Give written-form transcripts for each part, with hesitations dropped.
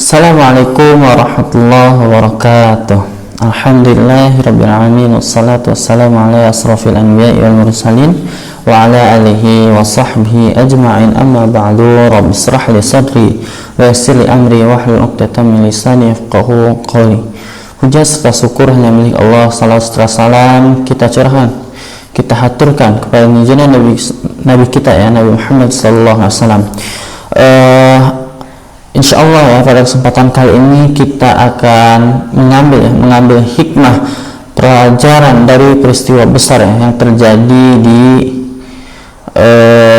Assalamualaikum warahmatullahi wabarakatuh. Alhamdulillahirrabbilalamin. Wassalatu wassalamu ala asrafil anbiya'i wal mursalin wa ala alihi wa sahbihi ajma'in, amma ba'du. Rabbi israh li sadri wa yassir li amri wahlul 'uqdatam min lisani yafqahu qawli. Puja serta syukur hanya milik Allah. Salawat serta salam kita curahkan, kita haturkan kepada junjungan Nabi kita ya, Nabi Muhammad sallallahu alaihi wasallam. Insyaallah ya, pada kesempatan kali ini kita akan mengambil hikmah pelajaran dari peristiwa besar ya, yang terjadi di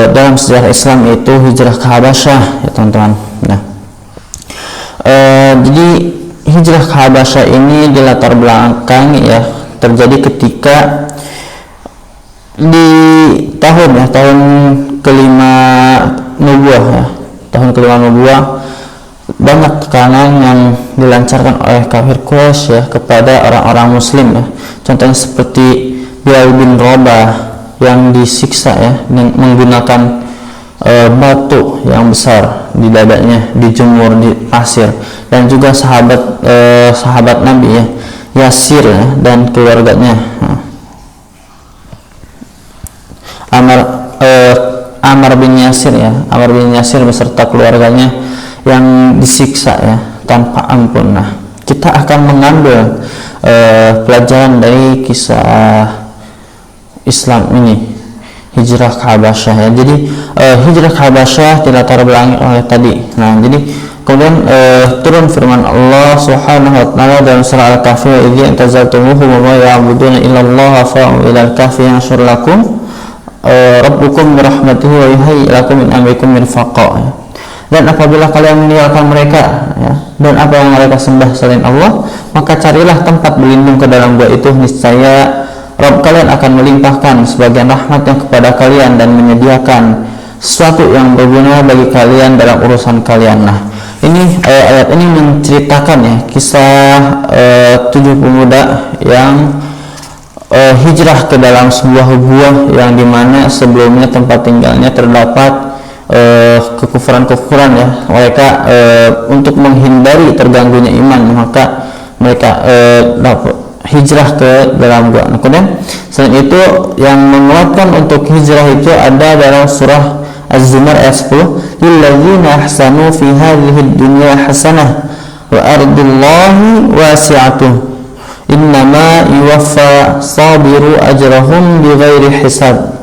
dalam sejarah Islam, yaitu hijrah ke Habasyah ya teman-teman. Nah, jadi hijrah ke Habasyah ini dilatar belakangi ya, terjadi ketika di tahun kelima nubuah ya, tahun kelima nubuah. Banyak tekanan yang dilancarkan oleh kafir Quraisy ya kepada orang-orang muslim ya. Contohnya seperti Bilal bin Rabah yang disiksa ya dengan menggunakan batu yang besar di dadanya, dijemur di pasir, dan juga sahabat Nabi ya, Yasir ya, dan keluarganya. Ammar bin Yasir beserta keluarganya yang disiksa ya tanpa ampun. Nah, kita akan mengambil pelajaran dari kisah Islam ini, hijrah ke Habasyah ya. Jadi hijrah ke Habasyah dilatar belakangi oleh tadi. Nah, jadi kemudian turun firman Allah Subhanahu wa taala dalam surah Al-Kahfi, wa idza tazaltumuhum wa ya'buduna illa Allah fa'u ila al-kahfi yanshur lakum rabbukum birahmatihi wa yuhayyi lakum min amrikum mirfaqa ya. Dan apabila kalian meninggalkan mereka ya, dan apa yang mereka sembah selain Allah, maka carilah tempat berlindung ke dalam gua itu, niscaya Rabb kalian akan melimpahkan sebagian rahmatnya kepada kalian dan menyediakan sesuatu yang berguna bagi kalian dalam urusan kalian. Nah, ini ayat ini menceritakan ya kisah 7 pemuda yang hijrah ke dalam sebuah gua yang dimana sebelumnya tempat tinggalnya terdapat kekufuran ya. Mereka untuk menghindari terganggunya iman, maka mereka hijrah ke dalam gua. Nah, kemudian selain itu yang menguatkan untuk hijrah itu ada dalam surah Az-Zumar ayat 10, lilladzina ahsanu fi hadhihi dunya hasanah wa ardullahi wasi'atuh innama yuwaffa sabiru ajrahum bighairi hisab.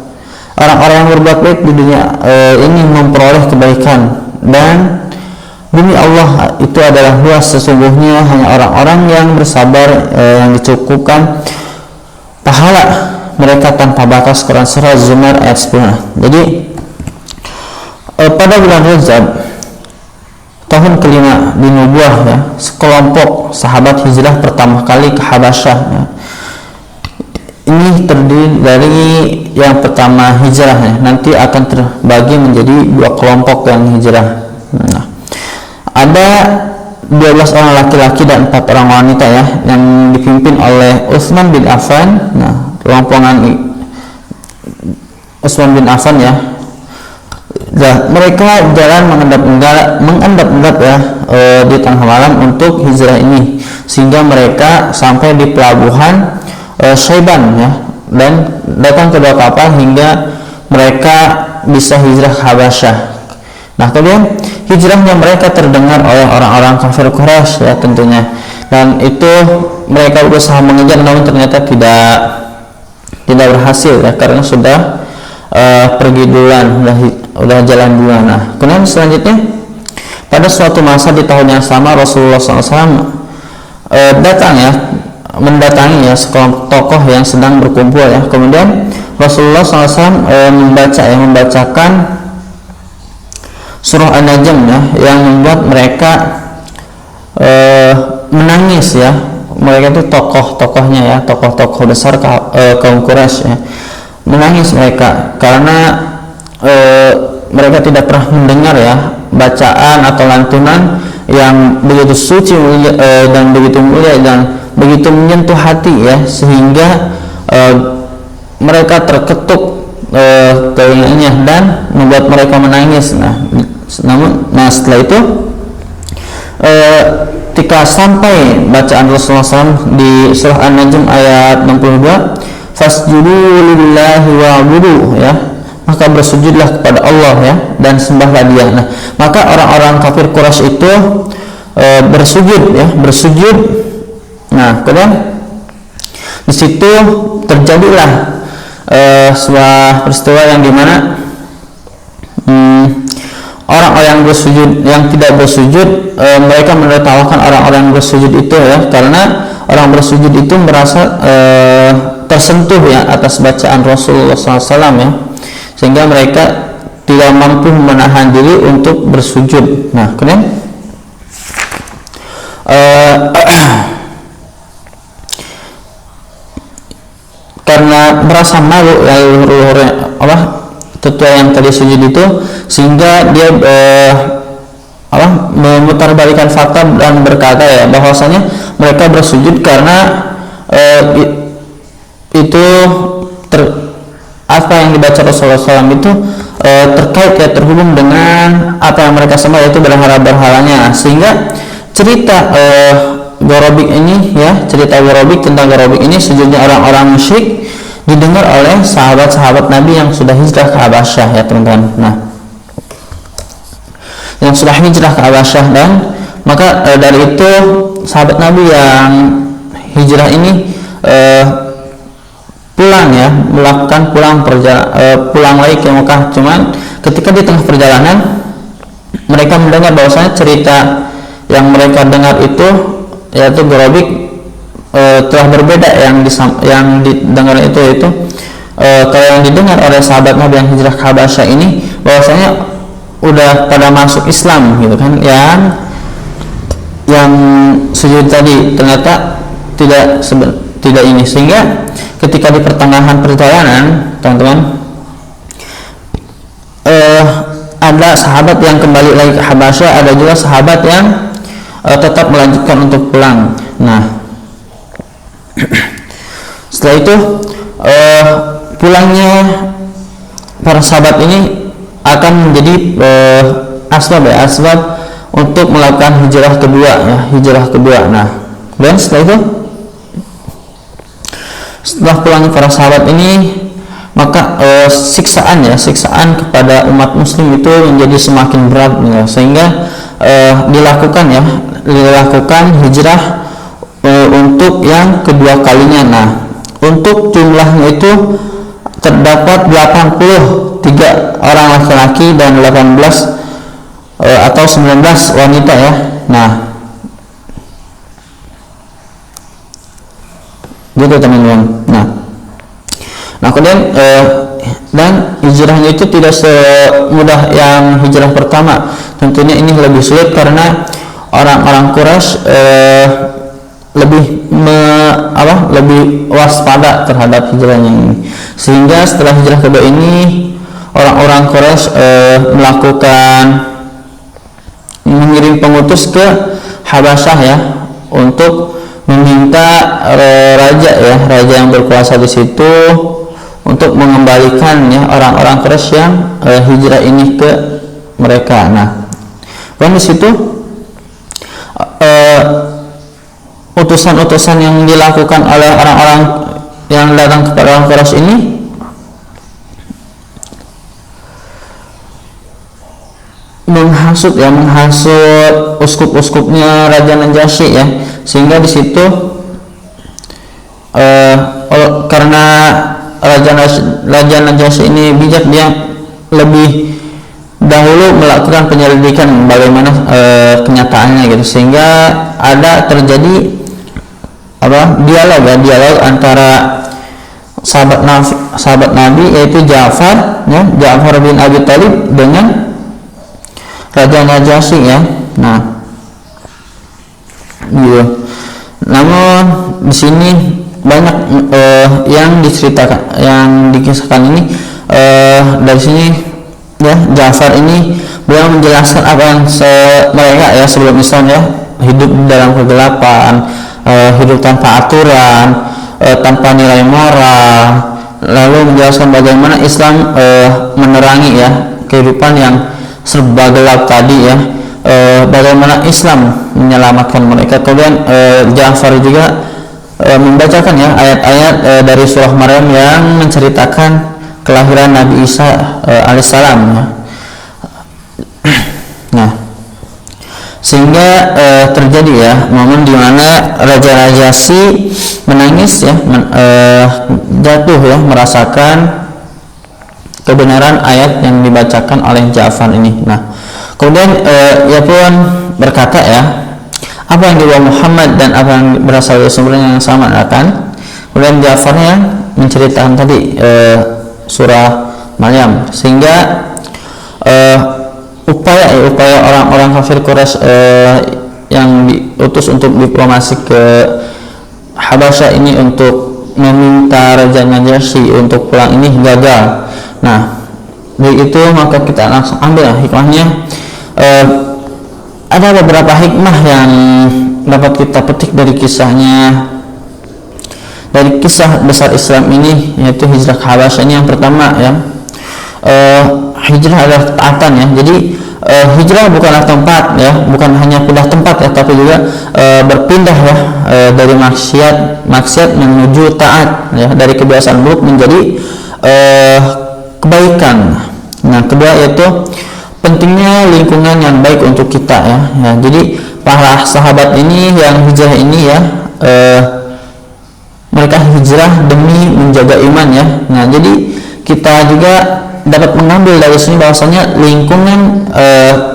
Orang-orang yang berbuat baik di dunia ini memperoleh kebaikan, dan bumi Allah itu adalah luas, sesungguhnya hanya orang-orang yang bersabar yang dicukupkan pahala mereka tanpa batas. Quran surah Az-Zumar ayat 10. Jadi pada bulan Rajab tahun kelima di nubuah ya, sekelompok sahabat hijrah pertama kali ke Habasyah ya. Ini terdiri dari yang pertama hijrah ya, nanti akan terbagi menjadi 2 kelompok yang hijrah. Nah, ada 12 orang laki-laki dan 4 orang wanita ya, yang dipimpin oleh Utsman bin Affan. Nah, rombongan Utsman bin Affan ya, mereka jalan mengendap-endap ya di tengah malam untuk hijrah ini, sehingga mereka sampai di pelabuhan Syaiban ya, dan datang kedua kapal hingga mereka bisa hijrah ke Habasyah. Nah, kemudian hijrahnya mereka terdengar oleh orang-orang kafir Quraisy ya tentunya, dan itu mereka berusaha mengejar, namun ternyata tidak berhasil ya, karena sudah pergi duluan, udah jalan duluan. Nah, kemudian selanjutnya pada suatu masa di tahun yang sama Rasulullah SAW mendatangi ya sekelompok tokoh yang sedang berkumpul ya. Kemudian Rasulullah SAW membacakan surah An-Najm ya, yang membuat mereka menangis ya. Mereka itu tokoh-tokohnya ya, tokoh-tokoh besar kaum Quraisy ya, menangis mereka karena mereka tidak pernah mendengar ya bacaan atau lantunan yang begitu suci dan begitu mulia dan begitu menyentuh hati ya, sehingga mereka terketuk telinganya dan membuat mereka menangis. Nah, setelah itu ketika sampai bacaan Rasulullah SAW di surah An-Najm ayat 62, fasjudu lillahi wa'budu, ya, maka bersujudlah kepada Allah, ya, dan sembahlah Dia. Nah, maka orang-orang kafir Quraisy itu bersujud, ya, bersujud. Nah, kemudian di situ terjadilah sebuah peristiwa yang dimana orang-orang yang bersujud, yang tidak bersujud, mereka menertawakan orang-orang yang bersujud itu, ya, karena orang bersujud itu merasa tersentuh, ya, atas bacaan Rasulullah SAW, ya, sehingga mereka tidak mampu menahan diri untuk bersujud. Nah, kemudian karena merasa malu, ya, tetua yang tadi sujud itu, sehingga dia memutarbalikan fakta dan berkata, ya, bahwasanya mereka bersujud karena itu apa yang dibaca Rasulullah SAW itu terkait, ya, terhubung dengan apa yang mereka sembah, yaitu berhala-berhalanya, sehingga cerita Gorobik ini, ya, cerita Gorobik tentang Gorobik ini sujudnya orang-orang musyrik didengar oleh sahabat-sahabat Nabi yang sudah hijrah ke Habasyah, ya, teman-teman. Nah, yang sudah hijrah ke Habasyah, dan maka dari itu sahabat Nabi yang hijrah ini pulang, ya, melakukan pulang lagi ke Mekah. Cuman ketika di tengah perjalanan mereka mendengar bahwasanya cerita yang mereka dengar itu, yaitu Gorobik, telah berbeda yang didengar itu, yaitu kalau yang didengar oleh sahabat Nabi yang hijrah ke Habasyah ini bahwasanya udah pada masuk Islam, gitu kan, yang sujud tadi ternyata tidak ini, sehingga ketika di pertengahan perjalanan, teman-teman, ada sahabat yang kembali lagi ke Habasyah, ada juga sahabat yang tetap melanjutkan untuk pulang. Nah, setelah itu pulangnya para sahabat ini akan menjadi asbab untuk melakukan hijrah kedua, ya, hijrah kedua. Nah, dan setelah pulangnya para sahabat ini, maka siksaan kepada umat muslim itu menjadi semakin berat, ya, sehingga dilakukan hijrah untuk yang kedua kalinya. Nah, untuk jumlahnya itu terdapat 83 orang laki-laki dan 18 atau 19 wanita, ya. Nah, gitu, teman-teman. Nah, kemudian dan hijrahnya itu tidak semudah yang hijrah pertama. Tentunya ini lebih sulit karena orang-orang Quraisy lebih waspada terhadap hijrahnya ini, sehingga setelah hijrah kedua ini orang-orang Quraisy mengirim pengutus ke Habasyah, ya, untuk meminta raja yang berkuasa di situ untuk mengembalikan, ya, orang-orang Quraisy yang hijrah ini ke mereka. Nah, dan di situ utusan-utusan yang dilakukan oleh orang-orang yang datang kepada orang Quraisy ini menghasut uskup-uskupnya Raja Najasyi, ya, sehingga di situ karena Raja Najasyi ini bijak, dia lebih dahulu melakukan penyelidikan bagaimana kenyataannya, gitu, sehingga ada terjadi dialog antara sahabat Nabi, yaitu Ja'far bin Abi Thalib dengan Raja Najasyi, ya. Nah, gitu. Namun di sini banyak yang dikisahkan ini dari sini, ya. Ja'far ini beliau menjelaskan apa yang mereka, ya, sebelum Islam, ya, hidup dalam kegelapan, hidup tanpa aturan, tanpa nilai moral, lalu menjelaskan bagaimana Islam menerangi, ya, kehidupan yang serba gelap tadi, ya, bagaimana Islam menyelamatkan mereka. Kemudian Ja'far juga membacakan ya ayat-ayat dari surah Maryam yang menceritakan kelahiran Nabi Isa alaihissalam ya. Nah, sehingga terjadi ya momen di mana Raja Najasyi menangis ya, jatuh ya, merasakan kebenaran ayat yang dibacakan oleh Ja'far ini. Nah, kemudian ia pun berkata ya, apa yang dibawa Muhammad dan apa yang berasal dari sumber yang sama akan. Kemudian Ja'far yang menceritakan tadi surah Maryam, sehingga upaya orang-orang kafir Quraisy yang diutus untuk diplomasi ke Habasyah ini untuk meminta Raja Najasyi untuk pulang ini gagal. Nah, dari itu maka kita langsung ambil hikmahnya. Ada beberapa hikmah yang dapat kita petik dari kisahnya, dari kisah besar Islam ini, yaitu hijrah ke Habasyah ini. Yang pertama ya, hijrah adalah ketaatan ya. Jadi hijrah bukanlah tempat ya, bukan hanya pindah tempat ya, tapi juga berpindah ya, dari maksiat menuju taat ya, dari kebiasaan buruk menjadi kebaikan. Nah, kedua yaitu pentingnya lingkungan yang baik untuk kita ya. Jadi para sahabat ini yang hijrah ini ya, mereka hijrah demi menjaga iman ya. Nah, jadi kita juga dapat mengambil dari sini bahwasanya lingkungan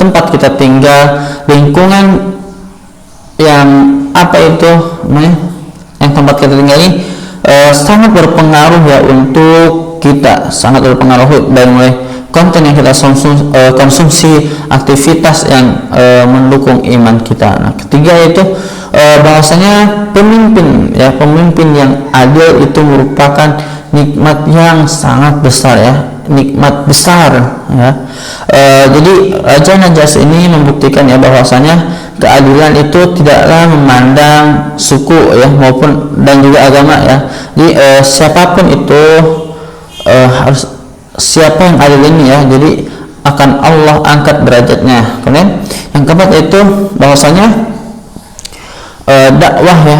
tempat kita tinggal, lingkungan yang yang tempat kita tinggal ini sangat berpengaruh ya untuk kita, sangat berpengaruh dari mulai konten yang kita konsumsi, aktivitas yang mendukung iman kita. Nah, ketiga yaitu bahwasanya pemimpin yang adil itu merupakan nikmat yang sangat besar ya, nikmat besar ya. Jadi Raja Najasyi ini membuktikan ya bahwasanya keadilan itu tidaklah memandang suku ya maupun dan juga agama ya. Jadi siapapun itu harus, siapa yang adil ini ya, jadi akan Allah angkat derajatnya. Kemudian yang keempat itu bahwasanya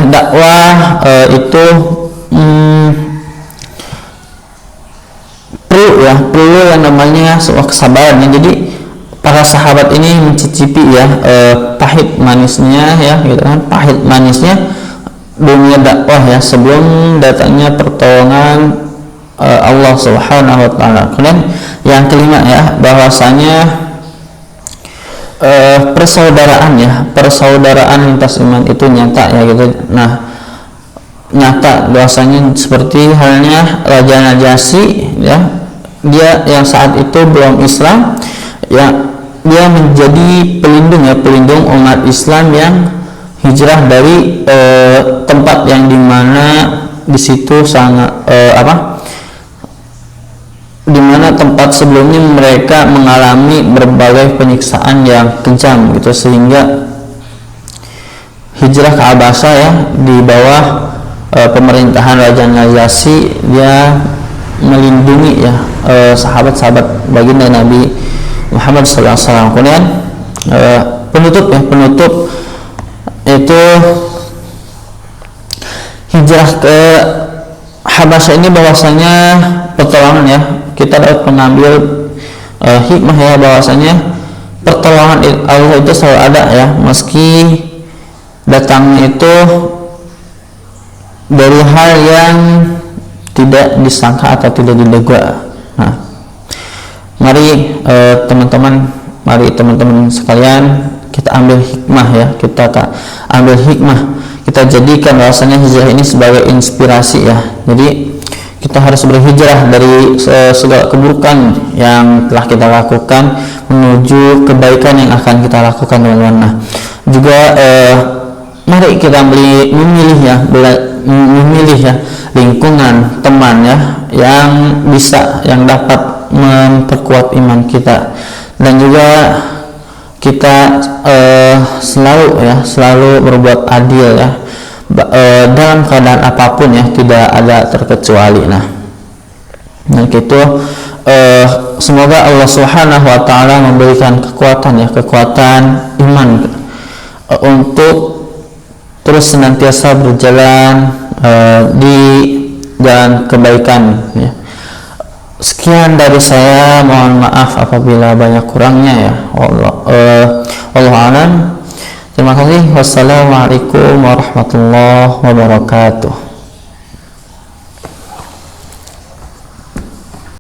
dakwah itu perlu yang namanya sebuah kesabaran ya. Jadi para sahabat ini mencicipi ya pahit manisnya ya, gitu kan, pahit manisnya dunia dakwah ya sebelum datangnya pertolongan Allah Subhanahu wa taala. Kemudian yang kelima ya, bahwasanya persaudaraan lintas iman itu nyata ya gitu. Nah, nyata bahwasanya seperti halnya Raja Najasyi ya, dia yang saat itu belum Islam ya, dia menjadi pelindung umat Islam yang hijrah dari tempat yang dimana di situ sangat dimana tempat sebelumnya mereka mengalami berbagai penyiksaan yang kejam gitu, sehingga hijrah ke Habasyah ya di bawah pemerintahan Raja Najasyi, dia melindungi ya sahabat-sahabat baginda Nabi Muhammad SAW. Kemudian penutup itu hijrah ke Habasyah ini bahwasanya pertolongan ya, kita dapat mengambil hikmah ya, bahwasanya pertolongan Allah itu selalu ada ya, meski datangnya itu dari hal yang tidak disangka atau tidak diduga. Nah, mari teman-teman sekalian, kita ambil hikmah ya, kita jadikan bahwasanya hijrah ini sebagai inspirasi ya. Jadi kita harus berhijrah dari segala keburukan yang telah kita lakukan menuju kebaikan yang akan kita lakukan, teman-teman. Nah, juga mari kita memilih ya lingkungan teman ya yang dapat memperkuat iman kita, dan juga kita selalu berbuat adil ya, dalam keadaan apapun ya, tidak ada terkecuali. Nah itu semoga Allah Subhanahu wa taala memberikan kekuatan iman untuk terus senantiasa berjalan di jalan kebaikan ya. Sekian dari saya, mohon maaf apabila banyak kurangnya ya. Allah alam. Terima kasih. Wassalamualaikum warahmatullahi wabarakatuh.